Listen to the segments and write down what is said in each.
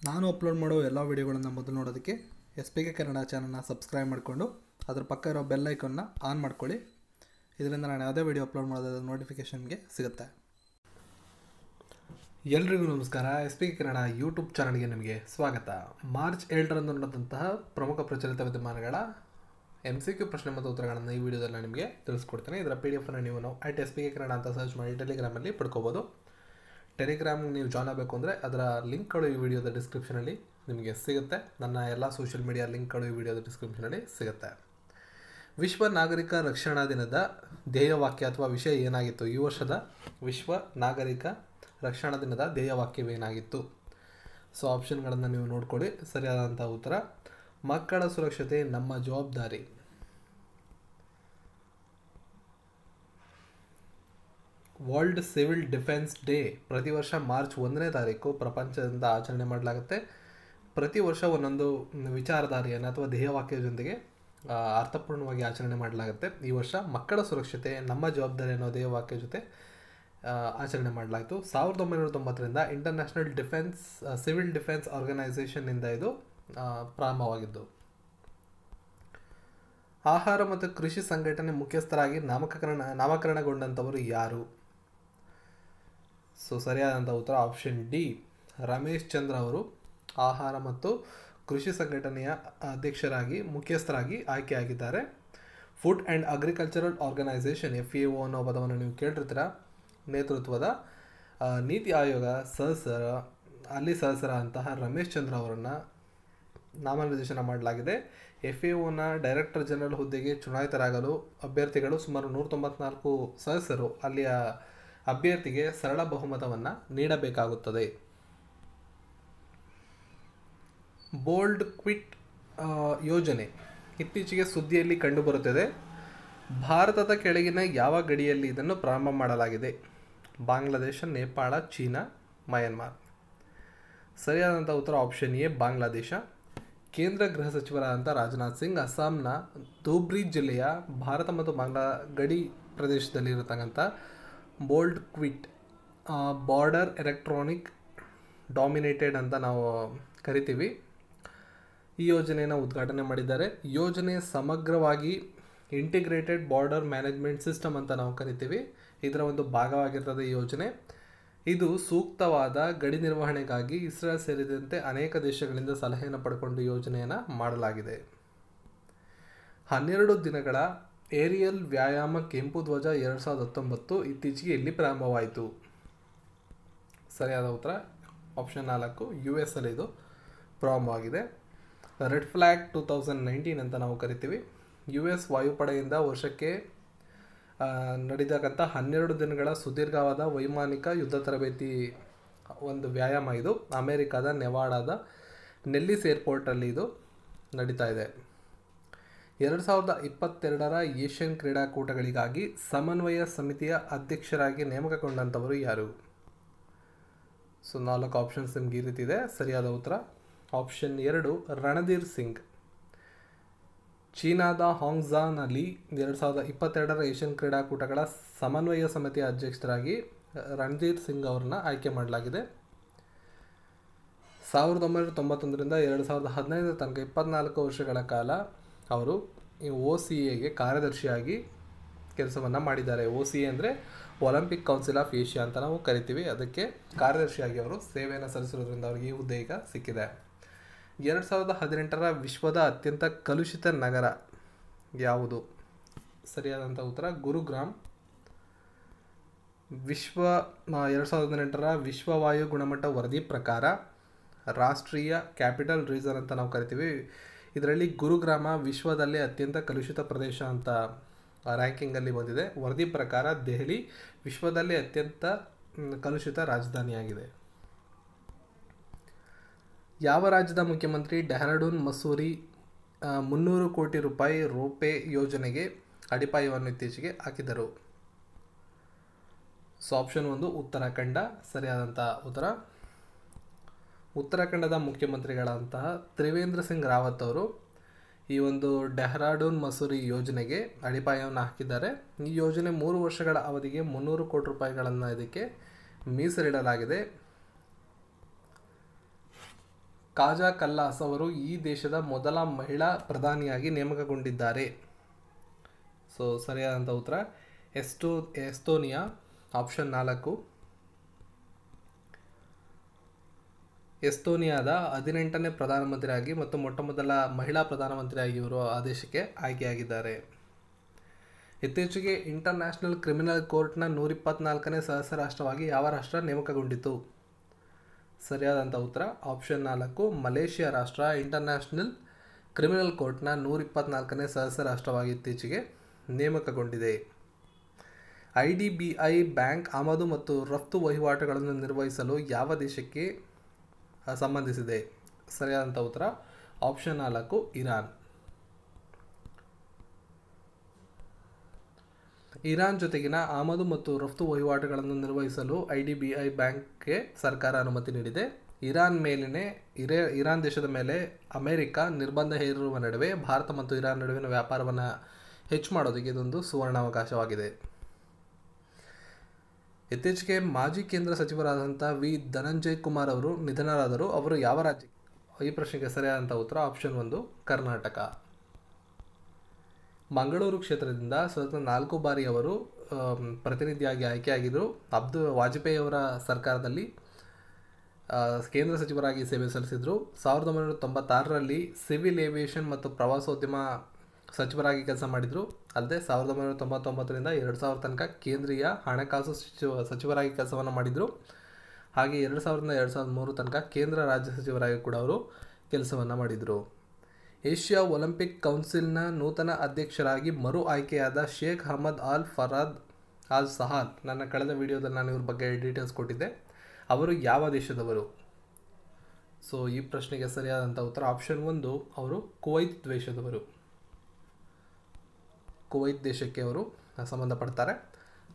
ನಾನು ಅಪ್ಲೋಡ್ ಮಾಡೋ ಎಲ್ಲ ವೀಡಿಯೋಗಳನ್ನು ಮೊದಲು ನೋಡೋದಕ್ಕೆ SPK ಕನ್ನಡ ಚಾನಲ್ನ ಸಬ್ಸ್ಕ್ರೈಬ್ ಮಾಡಿಕೊಂಡು ಅದರ ಪಕ್ಕ ಇರೋ ಬೆಲ್ ಐಕನ್ನ ಆನ್ ಮಾಡ್ಕೊಳ್ಳಿ. ಇದರಿಂದ ನಾನು ಯಾವುದೇ ವೀಡಿಯೋ ಅಪ್ಲೋಡ್ ಮಾಡೋದ್ರ ನೋಟಿಫಿಕೇಷನ್ಗೆ ಸಿಗುತ್ತೆ. ಎಲ್ರಿಗೂ ನಮಸ್ಕಾರ. SPK ಕನ್ನಡ ಯೂಟ್ಯೂಬ್ ಚಾನಲ್ಗೆ ನಿಮಗೆ ಸ್ವಾಗತ. ಮಾರ್ಚ್ 7ರಂದು ನಡೆದಂತಹ ಪ್ರಮುಖ ಪ್ರಚಲಿತ ವಿದ್ಯಮಾನಗಳ MCQ ಪ್ರಶ್ನೆ ಮತ್ತು ಉತ್ತರಗಳನ್ನು ಈ ವಿಡಿಯೋದಲ್ಲಿ ನಾನು ನಿಮಗೆ ತಿಳಿಸ್ಕೊಡ್ತೇನೆ. ಇದರ PDF ಅನ್ನು ನೀವು @SPK ಕನ್ನಡ ಅಂತ ಸರ್ಚ್ ಮಾಡಿ ಟೆಲಿಗ್ರಾಮಲ್ಲಿ ಪಡ್ಕೋಬೋದು. ಟೆಲಿಗ್ರಾಮ್ ನೀವು ಜಾಯ್ನ್ ಆಗಬೇಕು ಅಂದರೆ ಅದರ ಲಿಂಕ್ಗಳು ಈ ವಿಡಿಯೋದ ಡಿಸ್ಕ್ರಿಪ್ಷನಲ್ಲಿ ನಿಮಗೆ ಸಿಗುತ್ತೆ. ನನ್ನ ಎಲ್ಲ ಸೋಷಿಯಲ್ ಮೀಡಿಯಾ ಲಿಂಕ್ಗಳು ಈ ವಿಡಿಯೋದ ಡಿಸ್ಕ್ರಿಪ್ಷನಲ್ಲಿ ಸಿಗುತ್ತೆ. ವಿಶ್ವ ನಾಗರಿಕ ರಕ್ಷಣಾ ದಿನದ ಧ್ಯೇಯವಾಕ್ಯ ಅಥವಾ ವಿಷಯ ಏನಾಗಿತ್ತು? ಈ ವರ್ಷದ ವಿಶ್ವ ನಾಗರಿಕ ರಕ್ಷಣಾ ದಿನದ ಧ್ಯೇಯವಾಕ್ಯವೇನಾಗಿತ್ತು? ಸೊ ಆಪ್ಷನ್ಗಳನ್ನು ನೀವು ನೋಡ್ಕೊಳ್ಳಿ. ಸರಿಯಾದಂಥ ಉತ್ತರ ಮಕ್ಕಳ ಸುರಕ್ಷತೆ ನಮ್ಮ ಜವಾಬ್ದಾರಿ. ವರ್ಲ್ಡ್ ಸಿವಿಲ್ ಡಿಫೆನ್ಸ್ ಡೇ ಪ್ರತಿ ವರ್ಷ ಮಾರ್ಚ್ 1ನೇ ತಾರೀಕು ಪ್ರಪಂಚದಿಂದ ಆಚರಣೆ ಮಾಡಲಾಗುತ್ತೆ. ಪ್ರತಿ ವರ್ಷ ಒಂದೊಂದು ವಿಚಾರಧಾರೆಯನ್ನು ಅಥವಾ ಧ್ಯೇಯವಾಕ್ಯದೊಂದಿಗೆ ಅರ್ಥಪೂರ್ಣವಾಗಿ ಆಚರಣೆ ಮಾಡಲಾಗುತ್ತೆ. ಈ ವರ್ಷ ಮಕ್ಕಳ ಸುರಕ್ಷತೆ ನಮ್ಮ ಜವಾಬ್ದಾರಿ ಅನ್ನೋ ಧ್ಯೇಯವಾಕ್ಯ ಜೊತೆ ಆಚರಣೆ ಮಾಡಲಾಯಿತು. 1990ರಿಂದ ಇಂಟರ್ನ್ಯಾಷನಲ್ ಸಿವಿಲ್ ಡಿಫೆನ್ಸ್ ಆರ್ಗನೈಸೇಷನ್ನಿಂದ ಇದು ಪ್ರಾರಂಭವಾಗಿದ್ದು. ಆಹಾರ ಮತ್ತು ಕೃಷಿ ಸಂಘಟನೆ ಮುಖ್ಯಸ್ಥರಾಗಿ ನಾಮಕರಣಗೊಂಡಂಥವರು ಯಾರು? ಸೊ ಸರಿಯಾದಂಥ ಉತ್ತರ ಆಪ್ಷನ್ ಡಿ, ರಮೇಶ್ ಚಂದ್ರ ಅವರು ಆಹಾರ ಮತ್ತು ಕೃಷಿ ಸಂಘಟನೆಯ ಮುಖ್ಯಸ್ಥರಾಗಿ ಆಯ್ಕೆಯಾಗಿದ್ದಾರೆ. Food and agricultural organisation FAO ಅನ್ನೋ ಪದವನ್ನು ನೀವು ಕೇಳಿರ್ತೀರ. ನೇತೃತ್ವದ ನೀತಿ ಆಯೋಗ ಸದಸ್ಯರ ಅಂತಹ ರಮೇಶ್ ಚಂದ್ರ ಅವರನ್ನು ನಾಮನಿರ್ದೇಶನ ಮಾಡಲಾಗಿದೆ. FAOನ ಡೈರೆಕ್ಟರ್ ಜನರಲ್ ಹುದ್ದೆಗೆ ಚುನಾಯಿತರಾಗಲು ಅಭ್ಯರ್ಥಿಗಳು ಸುಮಾರು 194 ಸದಸ್ಯರು ಅಲ್ಲಿಯ ಅಭ್ಯರ್ಥಿಗೆ ಸರಳ ಬಹುಮತವನ್ನು ನೀಡಬೇಕಾಗುತ್ತದೆ. ಬೋಲ್ಡ್ ಕ್ವಿಟ್ ಯೋಜನೆ ಇತ್ತೀಚೆಗೆ ಸುದ್ದಿಯಲ್ಲಿ ಕಂಡುಬರುತ್ತದೆ. ಭಾರತದ ಕೆಳಗಿನ ಯಾವ ಗಡಿಯಲ್ಲಿ ಇದನ್ನು ಪ್ರಾರಂಭ ಮಾಡಲಾಗಿದೆ? ಬಾಂಗ್ಲಾದೇಶ, ನೇಪಾಳ, ಚೀನಾ, ಮಯನ್ಮಾರ್. ಸರಿಯಾದಂಥ ಉತ್ತರ ಆಪ್ಷನ್ ಎ, ಬಾಂಗ್ಲಾದೇಶ. ಕೇಂದ್ರ ಗೃಹ ಸಚಿವರಾದಂಥ ರಾಜನಾಥ್ ಸಿಂಗ್ ಅಸ್ಸಾಂನ ಧೂಬ್ರಿ ಜಿಲ್ಲೆಯ ಭಾರತ ಮತ್ತು ಬಾಂಗ್ಲಾ ಗಡಿ ಪ್ರದೇಶದಲ್ಲಿ ಇರತಕ್ಕಂಥ bold quit border electronic dominated ಅಂತ ನಾವು ಕರಿತೀವಿ, ಈ ಯೋಜನೆಯನ್ನು ಉದ್ಘಾಟನೆ ಮಾಡಿದ್ದಾರೆ. ಯೋಜನೆ ಸಮಗ್ರವಾಗಿ ಇಂಟಿಗ್ರೇಟೆಡ್ ಬಾರ್ಡರ್ ಮ್ಯಾನೇಜ್ಮೆಂಟ್ ಸಿಸ್ಟಮ್ ಅಂತ ನಾವು ಕರಿತೀವಿ. ಇದರ ಒಂದು ಭಾಗವಾಗಿರ್ತದೆ ಈ ಯೋಜನೆ. ಇದು ಸೂಕ್ತವಾದ ಗಡಿ ನಿರ್ವಹಣೆಗಾಗಿ ಇಸ್ರೇಲ್ ಸೇರಿದಂತೆ ಅನೇಕ ದೇಶಗಳಿಂದ ಸಲಹೆಯನ್ನು ಪಡ್ಕೊಂಡು ಯೋಜನೆಯನ್ನು ಮಾಡಲಾಗಿದೆ. 12 ದಿನಗಳ ಏರಿಯಲ್ ವ್ಯಾಯಾಮ ಕೆಂಪು ಧ್ವಜ 2019 ಇತ್ತೀಚೆಗೆ ಎಲ್ಲಿ ಪ್ರಾರಂಭವಾಯಿತು? ಸರಿಯಾದ ಉತ್ತರ ಆಪ್ಷನ್ 4, US ಅಲ್ಲಿ ಇದು ಪ್ರಾರಂಭವಾಗಿದೆ. ರೆಡ್ ಫ್ಲ್ಯಾಗ್ 2019 ಅಂತ ನಾವು ಕರಿತೀವಿ. US ವಾಯುಪಡೆಯಿಂದ ವರ್ಷಕ್ಕೆ ನಡೆದಕ್ಕಂಥ 12 ದಿನಗಳ ಸುದೀರ್ಘವಾದ ವೈಮಾನಿಕ ಯುದ್ಧ ತರಬೇತಿ ಒಂದು ವ್ಯಾಯಾಮ ಇದು. ಅಮೆರಿಕದ ನೆವಾಡಾದ ನೆಲ್ಲಿಸ್ ಏರ್ಪೋರ್ಟಲ್ಲಿ ಇದು ನಡೀತಾ ಇದೆ. 2022ರ ಏಷ್ಯನ್ ಕ್ರೀಡಾಕೂಟಗಳಿಗಾಗಿ ಸಮನ್ವಯ ಸಮಿತಿಯ ಅಧ್ಯಕ್ಷರಾಗಿ ನೇಮಕಗೊಂಡಂಥವರು ಯಾರು? ಸೊ 4 ಆಪ್ಷನ್ಸ್ ನಿಮ್ಗೆ ಈ ರೀತಿ ಇದೆ. ಸರಿಯಾದ ಉತ್ತರ ಆಪ್ಷನ್ 2, ರಣಧೀರ್ ಸಿಂಗ್. ಚೀನಾದ ಹಾಂಗ್ಝಾನಲ್ಲಿ 2022ರ ಏಷ್ಯನ್ ಕ್ರೀಡಾಕೂಟಗಳ ಸಮನ್ವಯ ಸಮಿತಿಯ ಅಧ್ಯಕ್ಷರಾಗಿ ರಣಧೀರ್ ಸಿಂಗ್ ಅವರನ್ನು ಆಯ್ಕೆ ಮಾಡಲಾಗಿದೆ. 1991ರಿಂದ 2015 ತನಕ 24 ವರ್ಷಗಳ ಕಾಲ ಅವರು ಈ OCAಗೆ ಕಾರ್ಯದರ್ಶಿಯಾಗಿ ಕೆಲಸವನ್ನು ಮಾಡಿದ್ದಾರೆ. OCA ಅಂದರೆ ಒಲಿಂಪಿಕ್ ಕೌನ್ಸಿಲ್ ಆಫ್ ಏಷ್ಯಾ ಅಂತ ನಾವು ಕರಿತೀವಿ. ಅದಕ್ಕೆ ಕಾರ್ಯದರ್ಶಿಯಾಗಿ ಅವರು ಸೇವೆಯನ್ನು ಸಲ್ಲಿಸಿರೋದ್ರಿಂದ ಅವರಿಗೆ ಈ ಹುದ್ದೆ ಈಗ ಸಿಕ್ಕಿದೆ. 2018ರ ವಿಶ್ವದ ಅತ್ಯಂತ ಕಲುಷಿತ ನಗರ ಯಾವುದು? ಸರಿಯಾದಂಥ ಉತ್ತರ ಗುರುಗ್ರಾಮ್. 2018ರ ವಿಶ್ವ ವಾಯು ಗುಣಮಟ್ಟ ವರದಿ ಪ್ರಕಾರ ರಾಷ್ಟ್ರೀಯ ಕ್ಯಾಪಿಟಲ್ ರೀಸನ್ ಅಂತ ನಾವು ಕರಿತೀವಿ. ಇದರಲ್ಲಿ ಗುರುಗ್ರಾಮ ವಿಶ್ವದಲ್ಲೇ ಅತ್ಯಂತ ಕಲುಷಿತ ಪ್ರದೇಶ ಅಂತ ರ್ಯಾಂಕಿಂಗಲ್ಲಿ ಬಂದಿದೆ. ವರದಿ ಪ್ರಕಾರ ದೆಹಲಿ ವಿಶ್ವದಲ್ಲೇ ಅತ್ಯಂತ ಕಲುಷಿತ ರಾಜಧಾನಿಯಾಗಿದೆ. ಯಾವ ರಾಜ್ಯದ ಮುಖ್ಯಮಂತ್ರಿ ಡೆಹ್ರಾಡೂನ್ ಮಸೂರಿ 300 ಕೋಟಿ ರೂಪಾಯಿ ರೋಪೇ ಯೋಜನೆಗೆ ಅಡಿಪಾಯವನ್ನು ಇತ್ತೀಚೆಗೆ ಹಾಕಿದರು? So option 1, Uttarakhand. ಸರಿಯಾದಂಥ ಉತ್ತರ ಉತ್ತರಾಖಂಡದ ಮುಖ್ಯಮಂತ್ರಿಗಳಂತಹ ತ್ರಿವೇಂದ್ರ ಸಿಂಗ್ ರಾವತ್ ಅವರು ಈ ಒಂದು ಡೆಹ್ರಾಡೂನ್ ಮಸೂರಿ ಯೋಜನೆಗೆ ಅಡಿಪಾಯವನ್ನು ಹಾಕಿದ್ದಾರೆ. ಈ ಯೋಜನೆ 3 ವರ್ಷಗಳ ಅವಧಿಗೆ 300 ಕೋಟಿ ರೂಪಾಯಿಗಳನ್ನು ಇದಕ್ಕೆ ಮೀಸಲಿಡಲಾಗಿದೆ. ಕಾಜಾ ಕಲ್ಲಾಸ್ ಅವರು ಈ ದೇಶದ ಮೊದಲ ಮಹಿಳಾ ಪ್ರಧಾನಿಯಾಗಿ ನೇಮಕಗೊಂಡಿದ್ದಾರೆ? ಸೊ ಸರಿಯಾದಂಥ ಉತ್ತರ ಎಸ್ತೋನಿಯಾ, ಆಪ್ಷನ್ 4. ಎಸ್ತೋನಿಯಾದ 18ನೇ ಪ್ರಧಾನಮಂತ್ರಿಯಾಗಿ ಮತ್ತು ಮೊಟ್ಟಮೊದಲ ಮಹಿಳಾ ಪ್ರಧಾನಮಂತ್ರಿಯಾಗಿ ಇವರು ಆ ದೇಶಕ್ಕೆ ಆಯ್ಕೆಯಾಗಿದ್ದಾರೆ. ಇತ್ತೀಚೆಗೆ ಇಂಟರ್ನ್ಯಾಷನಲ್ ಕ್ರಿಮಿನಲ್ ಕೋರ್ಟ್ನ 124ನೇ ಸದಸ್ಯ ರಾಷ್ಟ್ರವಾಗಿ ಯಾವ ರಾಷ್ಟ್ರ ನೇಮಕಗೊಂಡಿತು? ಸರಿಯಾದಂಥ ಉತ್ತರ ಆಪ್ಷನ್ 4, ಮಲೇಷಿಯಾ ರಾಷ್ಟ್ರ ಇಂಟರ್ನ್ಯಾಷನಲ್ ಕ್ರಿಮಿನಲ್ ಕೋರ್ಟ್ನ 124ನೇ ಸದಸ್ಯ ರಾಷ್ಟ್ರವಾಗಿ ಇತ್ತೀಚೆಗೆ ನೇಮಕಗೊಂಡಿದೆ. IDBI ಬ್ಯಾಂಕ್ ಆಮದು ಮತ್ತು ರಫ್ತು ವಹಿವಾಟುಗಳನ್ನು ನಿರ್ವಹಿಸಲು ಯಾವ ದೇಶಕ್ಕೆ ಸಂಬಂಧಿಸಿದೆ? ಸರಿಯಾದಂಥ ಉತ್ತರ ಆಪ್ಷನ್ 4, ಇರಾನ್. ಇರಾನ್ ಜೊತೆಗಿನ ಆಮದು ಮತ್ತು ರಫ್ತು ವಹಿವಾಟುಗಳನ್ನು ನಿರ್ವಹಿಸಲು IDBI ಬ್ಯಾಂಕ್ಗೆ ಸರ್ಕಾರ ಅನುಮತಿ ನೀಡಿದೆ. ಇರಾನ್ ದೇಶದ ಮೇಲೆ ಅಮೆರಿಕ ನಿರ್ಬಂಧ ಹೇರಿರುವ ನಡುವೆ ಭಾರತ ಮತ್ತು ಇರಾನ್ ನಡುವಿನ ವ್ಯಾಪಾರವನ್ನು ಹೆಚ್ಚು ಮಾಡೋದಕ್ಕೆ ಇದೊಂದು ಸುವರ್ಣಾವಕಾಶವಾಗಿದೆ. ಇತ್ತೀಚೆಗೆ ಮಾಜಿ ಕೇಂದ್ರ ಸಚಿವರಾದಂಥ ವಿ ಧನಂಜಯ್ ಕುಮಾರ್ ಅವರು ನಿಧನರಾದರು. ಅವರು ಯಾವ ರಾಜ್ಯ? ಈ ಪ್ರಶ್ನೆಗೆ ಸರಿಯಾದಂಥ ಉತ್ತರ ಆಪ್ಷನ್ 1, ಕರ್ನಾಟಕ. ಮಂಗಳೂರು ಕ್ಷೇತ್ರದಿಂದ 4 ಬಾರಿ ಅವರು ಪ್ರತಿನಿಧಿಯಾಗಿ ಆಯ್ಕೆಯಾಗಿದ್ದರು. ವಾಜಪೇಯಿ ಅವರ ಸರ್ಕಾರದಲ್ಲಿ ಕೇಂದ್ರ ಸಚಿವರಾಗಿ ಸೇವೆ ಸಲ್ಲಿಸಿದರು. 1996ರಲ್ಲಿ ಸಿವಿಲ್ ಏವಿಯೇಷನ್ ಮತ್ತು ಪ್ರವಾಸೋದ್ಯಮ ಸಚಿವರಾಗಿ ಕೆಲಸ ಮಾಡಿದರು. ಅಲ್ಲದೆ 1999ರಿಂದ 2000 ತನಕ ಕೇಂದ್ರೀಯ ಹಣಕಾಸು ಸಚಿವರಾಗಿ ಕೆಲಸವನ್ನು ಮಾಡಿದರು. ಹಾಗೆ 2000ರಿಂದ 2003 ತನಕ ಕೇಂದ್ರ ರಾಜ್ಯ ಸಚಿವರಾಗಿ ಕೂಡ ಅವರು ಕೆಲಸವನ್ನು ಮಾಡಿದರು. ಏಷ್ಯಾ ಒಲಿಂಪಿಕ್ ಕೌನ್ಸಿಲ್ನ ನೂತನ ಅಧ್ಯಕ್ಷರಾಗಿ ಮರು ಆಯ್ಕೆಯಾದ ಶೇಖ್ ಅಹಮದ್ ಅಲ್ ಫರಾದ್ ಅಲ್ ಸಹಾಲ್, ನನ್ನ ಕಳೆದ ವಿಡಿಯೋದಲ್ಲಿ ನಾನು ಇವ್ರ ಬಗ್ಗೆ ಡೀಟೇಲ್ಸ್ ಕೊಟ್ಟಿದ್ದೆ. ಅವರು ಯಾವ ದೇಶದವರು? ಸೊ ಈ ಪ್ರಶ್ನೆಗೆ ಸರಿಯಾದಂಥ ಉತ್ತರ ಆಪ್ಷನ್ 1, ಅವರು ಕುವೈತ್ ದೇಶದವರು. ಕುವೈತ್ ದೇಶಕ್ಕೆ ಅವರು ಸಂಬಂಧಪಡ್ತಾರೆ.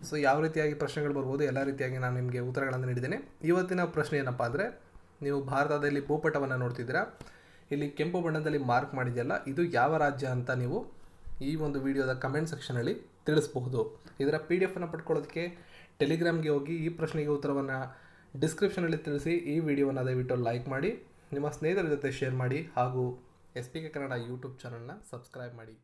ಸೊ ಯಾವ ರೀತಿಯಾಗಿ ಪ್ರಶ್ನೆಗಳು ಬರ್ಬೋದು, ಎಲ್ಲ ರೀತಿಯಾಗಿ ನಾನು ನಿಮಗೆ ಉತ್ತರಗಳನ್ನು ನೀಡಿದ್ದೇನೆ. ಇವತ್ತಿನ ಪ್ರಶ್ನೆ ಏನಪ್ಪ ಅಂದರೆ, ನೀವು ಭಾರತದಲ್ಲಿ ಭೂಪಟವನ್ನು ನೋಡ್ತಿದ್ದೀರಾ, ಇಲ್ಲಿ ಕೆಂಪು ಬಣ್ಣದಲ್ಲಿ ಮಾರ್ಕ್ ಮಾಡಿದೆಯಲ್ಲ, ಇದು ಯಾವ ರಾಜ್ಯ ಅಂತ ನೀವು ಈ ಒಂದು ವಿಡಿಯೋದ ಕಮೆಂಟ್ ಸೆಕ್ಷನಲ್ಲಿ ತಿಳಿಸಬಹುದು. ಇದರ PDF ಅನ್ನು ಪಡ್ಕೊಳ್ಳೋದಕ್ಕೆ ಟೆಲಿಗ್ರಾಮ್ಗೆ ಹೋಗಿ ಈ ಪ್ರಶ್ನೆಗೆ ಉತ್ತರವನ್ನು ಡಿಸ್ಕ್ರಿಪ್ಷನಲ್ಲಿ ತಿಳಿಸಿ. ಈ ವಿಡಿಯೋವನ್ನು ದಯವಿಟ್ಟು ಲೈಕ್ ಮಾಡಿ, ನಿಮ್ಮ ಸ್ನೇಹಿತರ ಜೊತೆ ಶೇರ್ ಮಾಡಿ ಹಾಗೂ SPK ಕನ್ನಡ ಯೂಟ್ಯೂಬ್ ಚಾನಲ್ನ ಸಬ್ಸ್ಕ್ರೈಬ್ ಮಾಡಿ.